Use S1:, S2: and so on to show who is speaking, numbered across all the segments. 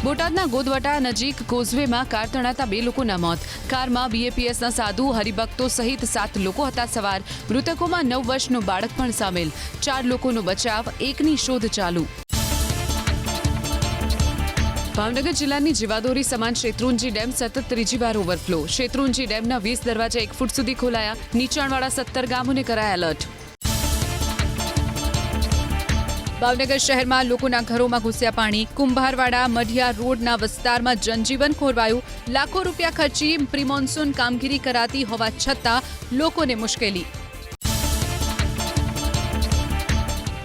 S1: બોટાદના ગોદવટા નજીક કોઝવેમાં કાર તણાતા 2 લોકોના મોત. કારમાં બીએપીએસના સાધુ હરિભક્તો સહિત 7 લોકો હતા સવાર. મૃતકોમાં 9 વર્ષનું બાળક પણ સામેલ. 4 લોકોનો બચાવ, એકની શોધ ચાલુ. ભાવનગર જિલ્લાની જીવાદોરી સમાન શેત્રુંજી ડેમ સતત ત્રીજી વાર ઓવરફ્લો. શેત્રુંજી ડેમના 20 દરવાજા 1 ફૂટ સુધી ખોલાયા. નીચાણવાળા 17 ગામોને કરાયા એલર્ટ. ભાવનગર શહેરમાં લોકોના ઘરોમાં ઘૂસ્યા પાણી. કુંભારવાડા મઢિયા રોડના વિસ્તારમાં જનજીવન ખોરવાયું. લાખો રૂપિયા ખર્ચી પ્રી મોન્સૂન કામગીરી કરાતી હોવા છતાં લોકોને મુશ્કેલી.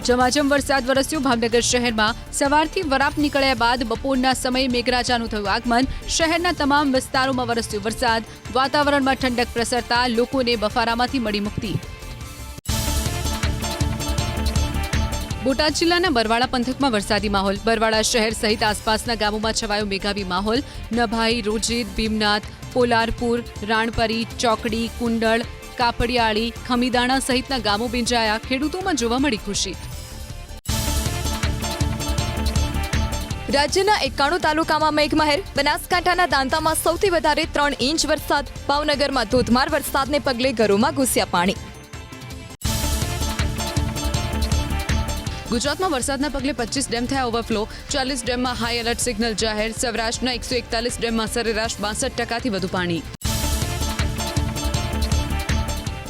S1: ઝમાઝમ વરસાદ વરસ્યો ભાવનગર શહેરમાં. સવારથી વરાપ નીકળ્યા બાદ બપોરના સમયે મેઘરાજાનું થયું આગમન. શહેરના તમામ વિસ્તારોમાં વરસ્યો વરસાદ. વાતાવરણમાં ઠંડક પ્રસરતા લોકોને બફારામાંથી મળી મુક્તિ. બોટાદ જિલ્લાના બરવાળા પંથકમાં વરસાદી માહોલ. બરવાળા શહેર સહિત આસપાસના ગામોમાં છવાયો મેઘાવી માહોલ. નભાઈ, રોજીદ, ભીમનાથ, પોલારપુર, રાણપરી, ચોકડી, કુંડળ, કાપડિયાળી, ખમીદાણા સહિતના ગામો ભીંજાયા. ખેડૂતોમાં જોવા મળી ખુશી.
S2: રાજ્યના 91 તાલુકામાં મેઘમહેર. બનાસકાંઠાના દાંતામાં સૌથી વધારે 3 ઇંચ વરસાદ. ભાવનગરમાં ધોધમાર વરસાદને પગલે ઘરોમાં ઘૂસ્યા પાણી.
S1: ગુજરાતમાં વરસાદના પગલે 25 ડેમ થયા ઓવરફ્લો. 40 ડેમમાં હાઈ એલર્ટ સિગ્નલ જાહેર. સૌરાષ્ટ્રના 141 ડેમમાં સરેરાશ 62%થી વધુ પાણી.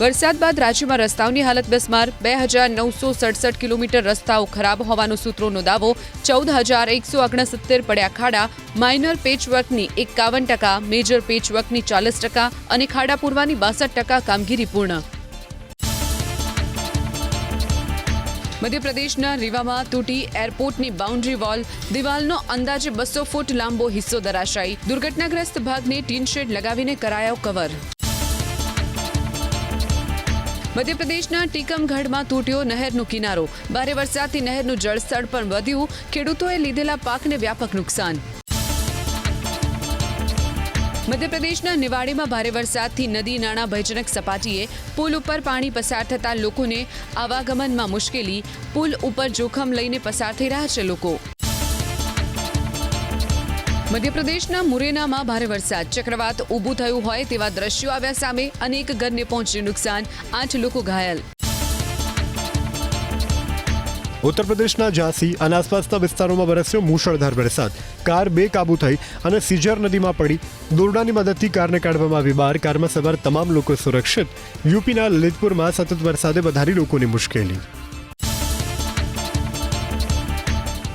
S1: વરસાદ બાદ રાજ્યમાં રસ્તાઓની હાલત બિસ્માર. 2967 કિલોમીટર રસ્તાઓ ખરાબ હોવાનો સૂત્રોનો દાવો. 14169 પડ્યા ખાડા. માઇનર પેચવર્કની 51%, મેજર પેચવર્કની 40% અને ખાડા પૂરવાની 62% કામગીરી પૂર્ણ. મધ્યપ્રદેશના રીવામાં તૂટી એરપોર્ટની બાઉન્ડ્રી વોલ. દિવાલનો અંદાજે 200 ફૂટ લાંબો હિસ્સો ધરાશાયી. દુર્ઘટનાગ્રસ્ત ભાગને ટીન શેડ લગાવીને કરાયો કવર. મધ્યપ્રદેશના ટીકમગઢમાં તૂટ્યો નહેરનો કિનારો. ભારે વરસાદથી નહેરનું જળસ્તર પણ વધ્યું. ખેડૂતોએ લીધેલા પાકને વ્યાપક નુકસાન. મધ્યપ્રદેશના નિવાડીમાં ભારે વરસાદથી નદી નાળા ભયજનક સપાટીએ. પુલ ઉપર પાણી પસાર થતા લોકોને આવાગમનમાં મુશ્કેલી. પુલ ઉપર જોખમ લઈને પસાર થઈ રહ્યા છે લોકો. મધ્યપ્રદેશના મુરેનામાં ભારે વરસાદ. ચક્રવાત ઊભું થયું હોય તેવા દ્રશ્યો આવ્યા સામે. અનેક ઘરને પહોંચ્યું નુકસાન. 8 લોકો ઘાયલ.
S3: ઉત્તર પ્રદેશના ઝાંસી અને આસપાસના વિસ્તારોમાં વરસ્યો મુશળધાર વરસાદ. કાર બેકાબૂ થઈ અને સિજર નદીમાં પડી. દોરડાની મદદથી કારને કાઢવામાં આવી બહાર. કારમાં સવાર તમામ લોકો સુરક્ષિત. યુપીના લલિતપુરમાં સતત વરસાદે વધારી લોકોની મુશ્કેલી.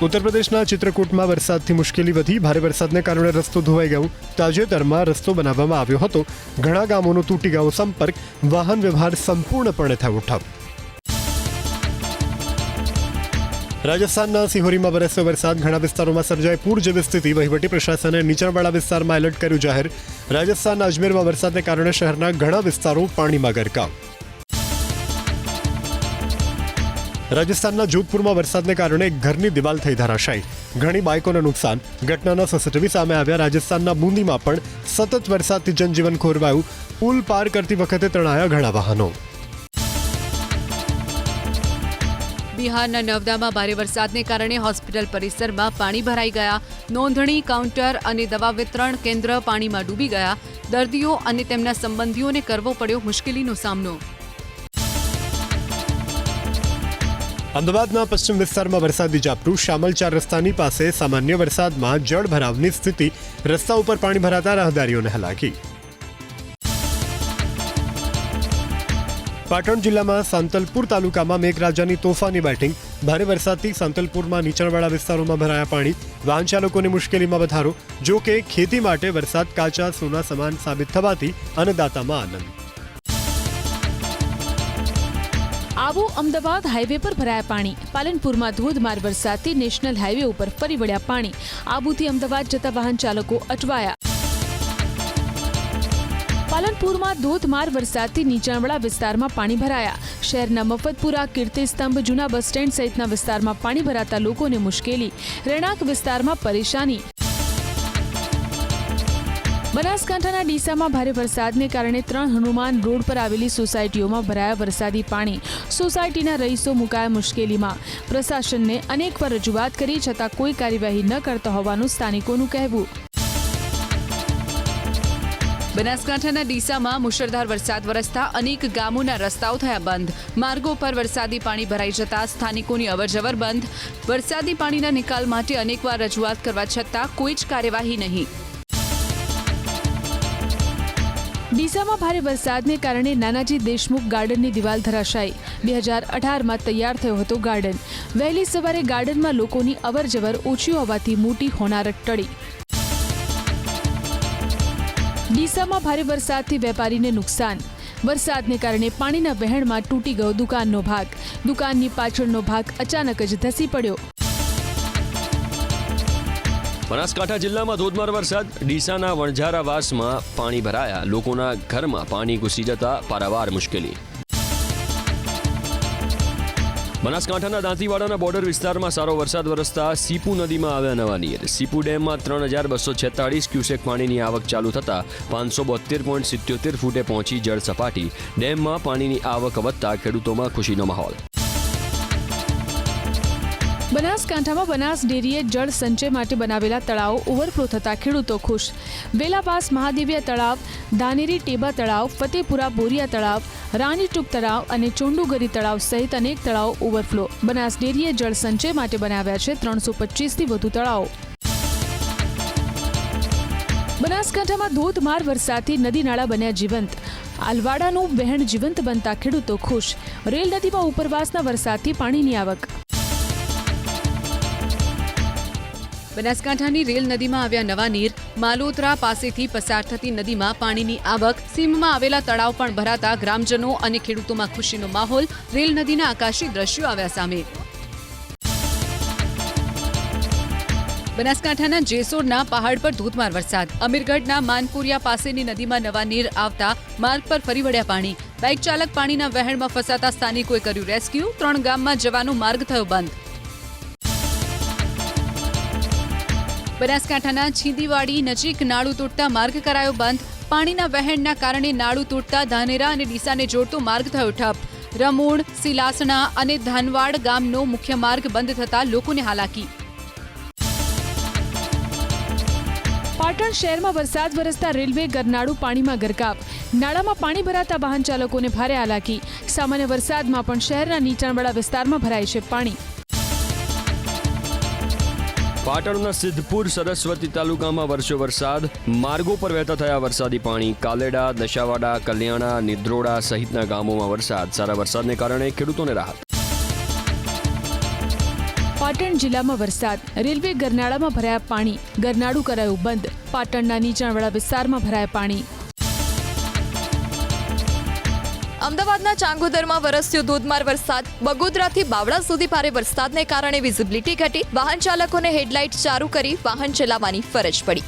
S3: ઉત્તર પ્રદેશના ચિત્રકૂટમાં વરસાદથી મુશ્કેલી વધી. ભારે વરસાદને કારણે રસ્તો ધોવાઈ ગયો. તાજેતરમાં રસ્તો બનાવવામાં આવ્યો હતો. ઘણા ગામોનો તૂટી ગયો સંપર્ક. વાહન વ્યવહાર સંપૂર્ણપણે થયો ઠપ. રાજસ્થાનના સિહોરીમાં વરસ્યો વરસાદ. ઘણા વિસ્તારોમાં સર્જાઈ પૂર જેવી સ્થિતિ. વહીવટી પ્રશાસને નીચાણવાળા વિસ્તારમાં એલર્ટ કર્યું જાહેર. રાજસ્થાનના અજમેરમાં વરસાદને કારણે શહેરના ઘણા વિસ્તારો પાણીમાં ગરકાવ. રાજસ્થાનના જોધપુરમાં વરસાદને કારણે ઘરની દિવાલ થઈ ધરાશાયી. ઘણી બાઇકોને નુકસાન. ઘટનાના સીસીટીવી સામે આવ્યા. રાજસ્થાનના બુંદીમાં પણ સતત વરસાદથી જનજીવન ખોરવાયું. પુલ પાર કરતી વખતે તણાયા ઘણા વાહનો.
S1: બિહારના નવદામાં ભારે વરસાદને કારણે હોસ્પિટલ પરિસરમાં પાણી ભરાઈ ગયા. નોંધણી કાઉન્ટર અને દવા વિતરણ કેન્દ્ર પાણીમાં ડૂબી ગયા. દર્દીઓ અને તેમના સંબંધીઓને કરવો પડ્યો મુશ્કેલીનો સામનો.
S3: અમદાવાદના પશ્ચિમ વિસ્તારમાં વરસાદી ઝાપટું. શામલ 4 રસ્તાની પાસે સામાન્ય વરસાદમાં જળ ભરાવની સ્થિતિ. રસ્તા ઉપર પાણી ભરાતા રાહદારીઓને હાલાકી. પાટણ જિલ્લામાં સાંતલપુર તાલુકામાં મેઘરાજાની તોફાની બેટિંગ. ભારે વરસાદથી સાંતલપુરમાં નીચાણવાળા વિસ્તારોમાં ભરાયા પાણી. વાહન ચાલકોની મુશ્કેલીમાં વધારો. જો કે ખેતી માટે વરસાદ કાચા સોના સમાન સાબિત થવાથી અન્નદાતામાં આનંદ.
S4: આબુ અમદાવાદ હાઈવે પર ભરાયા પાણી. પાલનપુરમાં ધોધમાર વરસાદથી નેશનલ હાઈવે ઉપર ફરી વળ્યા પાણી. આબુથી અમદાવાદ જતા વાહન ચાલકો અટવાયા. પાલનપુરમાં ધોધમાર વરસાદથી નીચાણવાળા વિસ્તારમાં પાણી ભરાયા. શહેરના મફતપુરા, કીર્તિસ્તંભ, જૂના બસ સ્ટેન્ડ સહિતના વિસ્તારમાં પાણી ભરાતા લોકોને મુશ્કેલી. રહેણાંક વિસ્તારમાં પરેશાની. બનાસકાંઠાના ડીસામાં ભારે વરસાદને કારણે 3 હનુમાન રોડ પર આવેલી સોસાયટીઓમાં ભરાયા વરસાદી પાણી. સોસાયટીના રહીશો મુકાયા મુશ્કેલીમાં. પ્રશાસનને અનેકવાર રજૂઆત કરી છતાં કોઈ કાર્યવાહી ન કરતા હોવાનું સ્થાનિકોનું કહેવું.
S1: બનાસકાંઠાના ડીસામાં મુશળધાર વરસાદ વરસતા અનેક ગામોના રસ્તાઓ થયા બંધ. માર્ગો પર વરસાદી પાણી ભરાઈ જતા સ્થાનિકોની અવરજવર બંધ. વરસાદી પાણીના નિકાલ માટે અનેકવાર રજૂઆત કરવા છતાં કોઈ જ કાર્યવાહી નહીં.
S4: ડીસામાં ભારે વરસાદને કારણે નાનાજી દેશમુખ ગાર્ડનની દિવાલ ધરાશાયી. 2018માં તૈયાર થયો હતો ગાર્ડન. વહેલી સવારે ગાર્ડનમાં લોકોની અવરજવર ઓછી હોવાથી મોટી હોનારત ટળી. ડીસામાં ભારે વરસાદથી વેપારીને નુકસાન. વરસાદને કારણે પાણીના વહેણમાં તૂટી ગયો દુકાનનો ભાગ. દુકાનની પાછળનો ભાગ અચાનક જ ધસી પડ્યો.
S5: બનાસકાંઠા જિલ્લામાં ધોધમાર વરસાદ. ડીસાના વણઝારાવાસમાં પાણી ભરાયા. લોકોના ઘરમાં પાણી ઘૂસી જતા પારાવાર મુશ્કેલી. બનાસકાંઠાના દાંતીવાડાના બોર્ડર વિસ્તારમાં સારો વરસાદ વરસતા સીપુ નદીમાં આવ્યા નવા નીર. સીપુ ડેમમાં 3246 ક્યુસેક પાણીની આવક ચાલુ થતા 572.77 ફૂટે પહોંચી જળ સપાટી. ડેમમાં પાણીની આવક વધતા ખેડૂતોમાં ખુશીનો માહોલ.
S4: બનાસકાંઠામાં બનાસ ડેરીએ જળ સંચય માટે બનાવેલા તળાવો ઓવરફ્લો થતા ખેડૂતો ખુશ. વેલાપાસ મહાદેવિયા તળાવ, ધાનેરી ટેબા તળાવ, ફતેપુરા બોરિયા તળાવ, રાનીટુક તળાવ અને ચોંડુગરી તળાવ સહિત અનેક તળાવો ઓવરફ્લો. બનાસ ડેરીએ જળ સંચય માટે બનાવ્યા છે 325થી વધુ તળાવો. બનાસકાંઠામાં ધોધમાર વરસાદથી નદી નાળા બન્યા જીવંત. આલવાડાનું વહેણ જીવંત બનતા ખેડૂતો ખુશ. રેલ નદીમાં ઉપરવાસના વરસાદથી પાણીની આવક.
S1: બનાસકાંઠાની રેલ નદીમાં આવ્યા નવા નીર. માલોતરા પાસેથી પસાર થતી નદીમાં પાણીની આવક. સીમમાં આવેલા તળાવ પણ ભરાતા ગ્રામજનો અને ખેડૂતોમાં ખુશીનો માહોલ. રેલ નદીના આકાશી દ્રશ્યો આવ્યા સામે. બનાસકાંઠાના જેસોરના પહાડ પર ધોધમાર વરસાદ. અમીરગઢના માનપુરિયા પાસેની નદીમાં નવા નીર આવતા માર્ગ પર ફરી વળ્યા પાણી. બાઇક ચાલક પાણીના વહેણમાં ફસાતા સ્થાનિકોએ કર્યું રેસ્ક્યુ. 3 ગામમાં જવાનો માર્ગ થયો બંધ. બનાસકાંઠાના છીંદીવાડી નજીક નાળું તૂટતા માર્ગ કરાયો બંધ. પાણીના વહેણના કારણે નાળું તૂટતા ધાનેરા અને ડીસાને જોડતો માર્ગ થયો ઠપ. રમૂણ, સિલાસણા અને ધાનવાડ ગામનો મુખ્ય માર્ગ બંધ થતા લોકોને હાલાકી.
S4: પાટણ શહેરમાં વરસાદ વરસતા રેલવે ગરનાળું પાણીમાં ગરકાવ. નાળામાં પાણી ભરાતા વાહન ચાલકોને ભારે હાલાકી. સામાન્ય વરસાદમાં પણ શહેરના નીચાણવાળા વિસ્તારમાં ભરાય છે પાણી.
S5: પાટણના સિદ્ધપુર સરસ્વતી તાલુકામાં વરસ્યો વરસાદ. માર્ગો પર વહેતા થયા વરસાદી પાણી. કાલેડા, દશાવાડા, કલ્યાણા, નિદ્રોડા સહિતના ગામોમાં વરસાદ. સારા વરસાદને કારણે ખેડૂતોને રાહત.
S4: પાટણ જિલ્લામાં વરસાદ. રેલવે ગરનાળામાં ભરાયા પાણી. ગરનાળું કરાયું બંધ. પાટણના નીચાણવાળા વિસ્તારમાં ભરાયા પાણી.
S2: અમદાવાદના ચાંગોદરમાં વરસ્યો ધોધમાર વરસાદ. બગોદરાથી બાવળા સુધી ભારે વરસાદને કારણે વિઝિબિલિટી ઘટી. વાહન ચાલકોને હેડલાઇટ ચાલુ કરી વાહન ચલાવવાની ફરજ પડી.